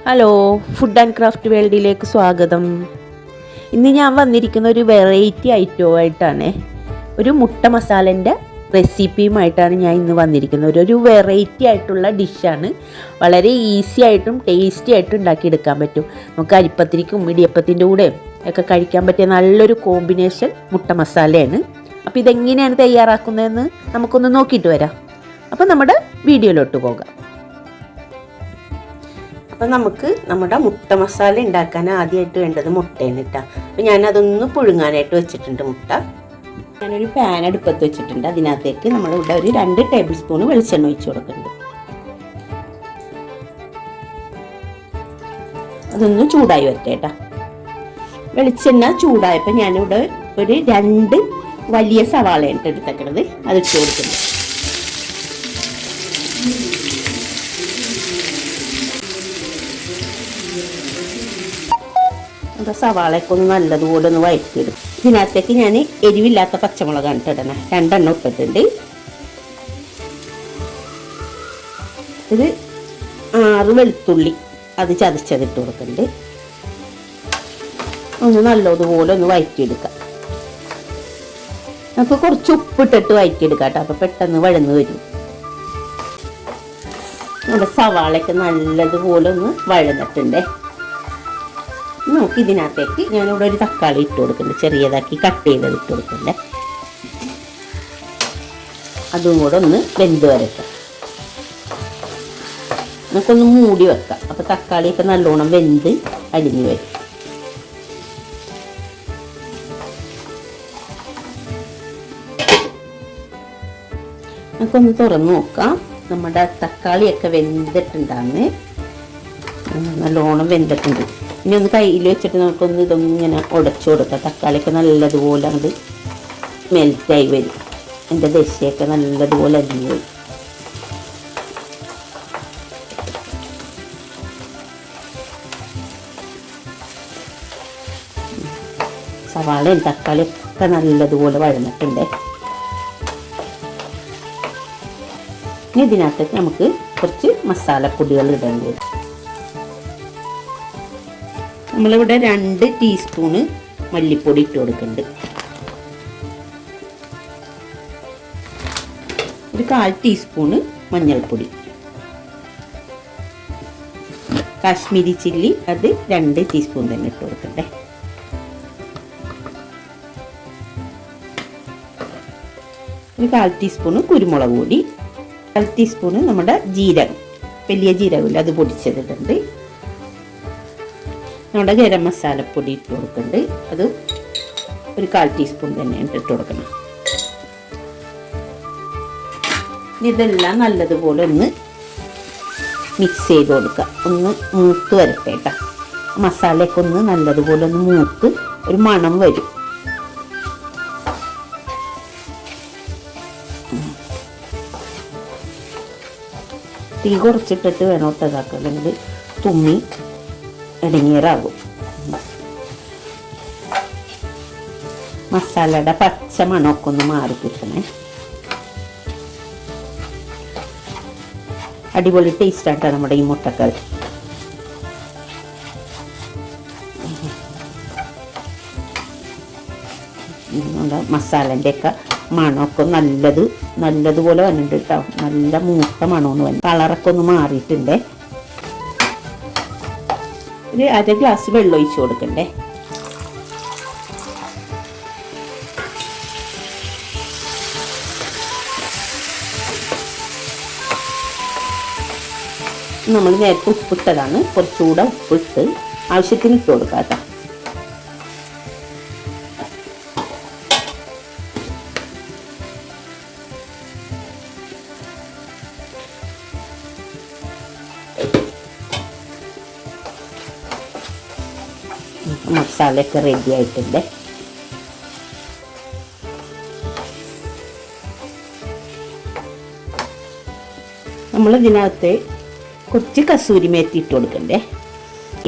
Hello, food and craft വേൾഡിലേക്ക് സ്വാഗതം. ഇന്ന് ഞാൻ വന്നിരിക്കുന്ന ഒരു വെറൈറ്റി ഐറ്റവുമായിട്ടാണ്. ഒരു മുട്ട മസാലൻ്റെ റെസിപ്പിയുമായിട്ടാണ് ഞാൻ ഇന്ന് വന്നിരിക്കുന്നത്. ഒരു വെറൈറ്റി ആയിട്ടുള്ള ഡിഷാണ്. വളരെ ഈസി ആയിട്ടും ടേസ്റ്റി ആയിട്ടും ഉണ്ടാക്കിയെടുക്കാൻ പറ്റും. നമുക്ക് അരിപ്പത്തിരിക്കും ഇടിയപ്പത്തിൻ്റെ കൂടെയും ഒക്കെ കഴിക്കാൻ പറ്റിയ നല്ലൊരു കോമ്പിനേഷൻ മുട്ട മസാലയാണ്. അപ്പോൾ ഇതെങ്ങനെയാണ് തയ്യാറാക്കുന്നതെന്ന് നമുക്കൊന്ന് നോക്കിയിട്ട് വരാം. അപ്പോൾ നമ്മുടെ വീഡിയോയിലോട്ട് പോകാം. അപ്പോൾ നമുക്ക് നമ്മുടെ മുട്ട മസാല ഉണ്ടാക്കാൻ ആദ്യമായിട്ട് വേണ്ടത് മുട്ടയാണ് കേട്ടോ. അപ്പോൾ ഞാനതൊന്ന് പുഴുങ്ങാനായിട്ട് വെച്ചിട്ടുണ്ട് മുട്ട. ഞാനൊരു പാൻ അടുപ്പത്ത് വെച്ചിട്ടുണ്ട്. അതിനകത്തേക്ക് നമ്മളിവിടെ ഒരു 2 ടേബിൾ സ്പൂൺ വെളിച്ചെണ്ണ ഒഴിച്ച് കൊടുക്കുന്നുണ്ട്. അതൊന്ന് ചൂടായി വരട്ടെ കേട്ടോ. വെളിച്ചെണ്ണ ചൂടായപ്പോൾ ഞാനിവിടെ ഒരു 2 വലിയ സവാളയാണ് എടുത്തേക്കണത്. അതിട്ട് കൊടുക്കുന്നുണ്ട്. സവാളയൊക്കെ ഒന്ന് നല്ലതുപോലെ ഒന്ന് വഴറ്റിയിടും. ഇതിനകത്തേക്ക് ഞാൻ എരിവില്ലാത്ത പച്ചമുളകാണ് ഇട്ടിടണേ. 2 എണ്ണം ഇട്ടിട്ടുണ്ട്. ഇത് 6 വെളുത്തുള്ളി അത് ചതച്ചതിട്ട് കൊടുക്കുന്നുണ്ട്. ഒന്ന് നല്ലതുപോലെ ഒന്ന് വഴറ്റിയെടുക്കാം. നമുക്ക് കുറച്ച് ഉപ്പിട്ടിട്ട് വഴറ്റിയെടുക്കാം കേട്ടോ. അപ്പോൾ പെട്ടെന്ന് വഴന്ന് വരും. നമ്മുടെ സവാളയൊക്കെ നല്ലതുപോലെ ഒന്ന് വഴന്നിട്ടുണ്ടേ. നമുക്ക് ഇതിനകത്തേക്ക് ഞാനിവിടെ ഒരു തക്കാളി ഇട്ട് കൊടുക്കുന്നുണ്ട്. ചെറിയതാക്കി കട്ട് ചെയ്തത് ഇട്ട് കൊടുക്കണ്ടേ. അതും കൂടെ ഒന്ന് വെന്ത് വരട്ടെ. നമുക്കൊന്ന് മൂടി വെക്കാം. അപ്പോൾ തക്കാളിയൊക്കെ നല്ലോണം വെന്ത് അരിഞ്ഞ് വരും. നമുക്കൊന്ന് തുറന്ന് നോക്കാം. നമ്മുടെ തക്കാളിയൊക്കെ വെന്തിട്ടുണ്ടാന്ന്. നല്ലോണം വെന്തിട്ടുണ്ട്. ഇനി ഒന്ന് കയ്യിൽ വെച്ചിട്ട് നമുക്കൊന്ന് ഇതൊന്നിങ്ങനെ ഉടച്ചു കൊടുക്കാം. തക്കാളിയൊക്കെ നല്ലതുപോലെ അങ്ങോട്ട് മെൽറ്റായി വരും. എൻ്റെ ദശയൊക്കെ നല്ലതുപോലെ അരിഞ്ഞു വരും. സവാളയും തക്കാളിയൊക്കെ നല്ലതുപോലെ വഴന്നിട്ടുണ്ട്. ഇനി ഇതിനകത്തേക്ക് നമുക്ക് കുറച്ച് മസാലപ്പൊടികൾ ഇടേണ്ടി വരും. നമ്മളിവിടെ 2 ടീസ്പൂണ് മല്ലിപ്പൊടി ഇട്ട് കൊടുക്കുന്നുണ്ട്. ഒരു 1/4 ടീസ്പൂണ് മഞ്ഞൾപ്പൊടി. കാശ്മീരി ചില്ലി അത് 2 ടീസ്പൂൺ തന്നെ ഇട്ട് കൊടുക്കണ്ടേ. ഒരു 1/4 ടീസ്പൂണ് കുരുമുളക് പൊടി. 1/4 ടീസ്പൂണ് നമ്മുടെ ജീരകം, വലിയ ജീരകമില്ല, അത് പൊടിച്ചതിട്ടുണ്ട്. നമ്മുടെ ഗരം മസാലപ്പൊടി ഇട്ട് കൊടുക്കുന്നുണ്ട്. അത് ഒരു 1/4 ടീസ്പൂൺ തന്നെ ഇട്ട് കൊടുക്കണം. ഇതെല്ലാം നല്ലതുപോലെ ഒന്ന് മിക്സ് ചെയ്ത് കൊടുക്കുക. ഒന്ന് മൂത്ത് വരട്ടെ കേട്ടോ. മസാലയൊക്കെ ഒന്ന് നല്ലതുപോലെ ഒന്ന് മൂത്ത് ഒരു മണം വരും. തീ കുറച്ചിട്ടിട്ട് വേണം ഇട്ടതാക്കുക, അല്ലെങ്കിൽ തുമ്മി ഇടങ്ങേറാകും. മസാലയുടെ പച്ച മണമൊക്കെ ഒന്ന് മാറി കിട്ടണേ. അടിപൊളി ടേസ്റ്റായിട്ടാണ് നമ്മുടെ ഈ മുട്ടക്കറി. നമ്മുടെ മസാലൻ്റെ ഒക്കെ മണമൊക്കെ നല്ലതുപോലെ വന്നിട്ടുണ്ട് കേട്ടോ. നല്ല മൂത്ത മണമൊന്ന് വന്നു. കളറൊക്കെ ഒന്ന് മാറിയിട്ടുണ്ട്. ഒരു 1/2 ഗ്ലാസ് വെള്ളം ഒഴിച്ച് കൊടുക്കണ്ടേ. നമ്മൾ നേരത്തെ ഉപ്പിട്ടതാണ്. കുറച്ചുകൂടെ ഉപ്പിട്ട് ആവശ്യത്തിന് ഇട്ട് കൊടുക്കാം കേട്ടോ. മസാലയൊക്കെ റെഡി ആയിട്ടുണ്ട്. നമ്മൾ ഇതിനകത്ത് കുറച്ച് കസൂരി മേത്തി ഇട്ട് കൊടുക്കണ്ടേ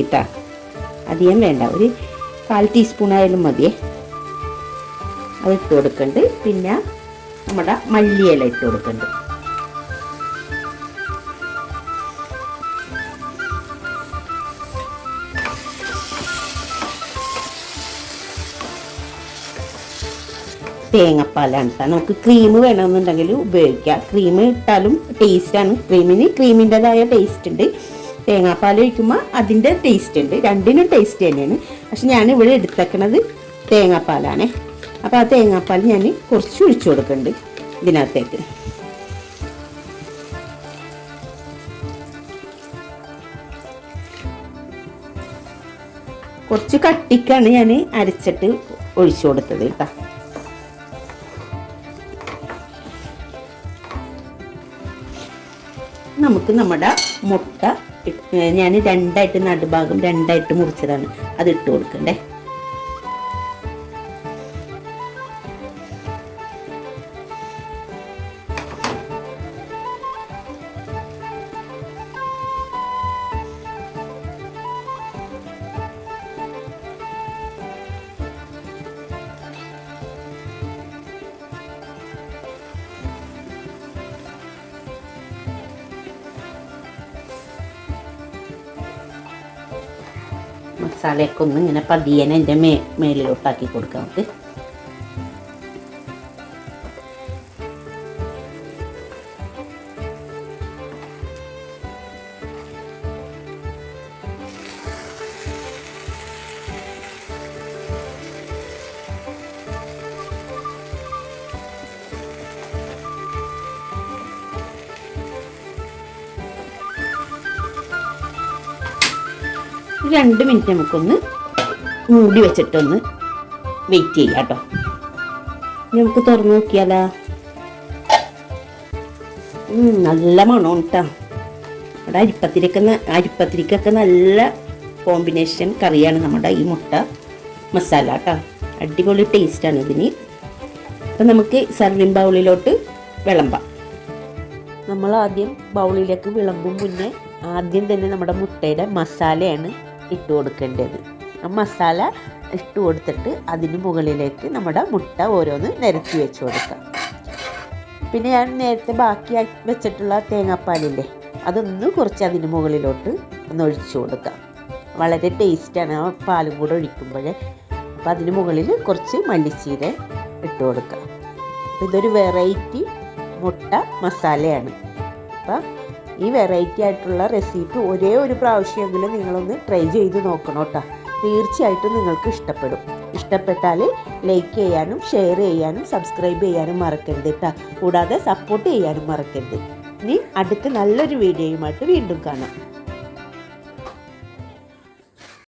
ഇട്ടാ. അധികം വേണ്ട, ഒരു 1/4 ടീസ്പൂൺ ആയാലും മതിയേ. അത് ഇട്ട് കൊടുക്കുന്നുണ്ട്. പിന്നെ നമ്മുടെ മല്ലിയില ഇട്ട് കൊടുക്കുന്നുണ്ട്. തേങ്ങാപ്പാലാണ് കേട്ടോ. നമുക്ക് ക്രീം വേണമെന്നുണ്ടെങ്കിൽ ഉപയോഗിക്കാം. ക്രീം ഇട്ടാലും ടേസ്റ്റാണ്. ക്രീമിൻ്റെതായ ടേസ്റ്റ് ഉണ്ട്. തേങ്ങാപ്പാൽ ഒഴിക്കുമ്പോൾ അതിൻ്റെ ടേസ്റ്റ് ഉണ്ട്. രണ്ടിനും ടേസ്റ്റ് തന്നെയാണ്. പക്ഷെ ഞാൻ ഇവിടെ എടുത്തേക്കണത് തേങ്ങാപ്പാലാണ്. അപ്പോൾ ആ തേങ്ങാപ്പാൽ ഞാൻ കുറച്ച് ഒഴിച്ചു കൊടുക്കുന്നുണ്ട് ഇതിനകത്തേക്ക്. കുറച്ച് കട്ടിക്കാണ് ഞാൻ അരച്ചിട്ട് ഒഴിച്ചു കൊടുത്തത് കേട്ടോ. നമുക്ക് നമ്മുടെ മുട്ട ഞാൻ രണ്ടായിട്ട് നടുഭാഗം രണ്ടായിട്ട് മുറിച്ചതാണ്, അത് ഇട്ട് കൊടുക്കണ്ടേ. മസാലയൊക്കെ ഒന്ന് ഇങ്ങനെ പതിയനെ എൻ്റെ മേലിലോട്ടാക്കി കൊടുക്കാം നമുക്ക്. രണ്ട് മിനിറ്റ് നമുക്കൊന്ന് മൂടി വെച്ചിട്ടൊന്ന് വെയിറ്റ് ചെയ്യാം കേട്ടോ. നമുക്ക് തുറന്ന് നോക്കിയാലോ. നല്ല മണം കേട്ടോ. ഇവിടെ അരിപ്പത്തിരിക്കൊക്കെ നല്ല കോമ്പിനേഷൻ കറിയാണ് നമ്മുടെ ഈ മുട്ട മസാല കേട്ടോ. അടിപൊളി ടേസ്റ്റാണ് ഇതിന്. അപ്പം നമുക്ക് സർവിങ് ബൗളിലോട്ട് വിളമ്പാം. നമ്മൾ ആദ്യം ബൗളിലേക്ക് വിളമ്പും മുന്നേ ആദ്യം തന്നെ നമ്മുടെ മുട്ടയുടെ മസാലയാണ് ഇട്ട് കൊടുക്കേണ്ടത്. ആ മസാല ഇട്ട് കൊടുത്തിട്ട് അതിന് മുകളിലേക്ക് നമ്മുടെ മുട്ട ഓരോന്ന് നിരത്തി വെച്ച് കൊടുക്കാം. പിന്നെ ഞാൻ നേരത്തെ ബാക്കി വെച്ചിട്ടുള്ള തേങ്ങാപ്പാലില്ലേ, അതൊന്ന് കുറച്ച് അതിന് മുകളിലോട്ട് ഒന്ന് ഒഴിച്ചു കൊടുക്കാം. വളരെ ടേസ്റ്റാണ് ആ പാലും കൂടെ ഒഴിക്കുമ്പോൾ. അപ്പം അതിന് മുകളിൽ കുറച്ച് മല്ലിച്ചീര ഇട്ട് കൊടുക്കാം. അപ്പം ഇതൊരു വെറൈറ്റി മുട്ട മസാലയാണ്. അപ്പം ഈ വെറൈറ്റി ആയിട്ടുള്ള റെസിപ്പി ഒരേ ഒരു പ്രാവശ്യമെങ്കിലും നിങ്ങളൊന്ന് ട്രൈ ചെയ്ത് നോക്കണം കേട്ടോ. തീർച്ചയായിട്ടും നിങ്ങൾക്ക് ഇഷ്ടപ്പെടും. ഇഷ്ടപ്പെട്ടാൽ ലൈക്ക് ചെയ്യാനും ഷെയർ ചെയ്യാനും സബ്സ്ക്രൈബ് ചെയ്യാനും മറക്കരുത് കേട്ടോ. കൂടാതെ സപ്പോർട്ട് ചെയ്യാനും മറക്കരുത്. ഇനി അടുത്ത നല്ലൊരു വീഡിയോയുമായിട്ട് വീണ്ടും കാണാം.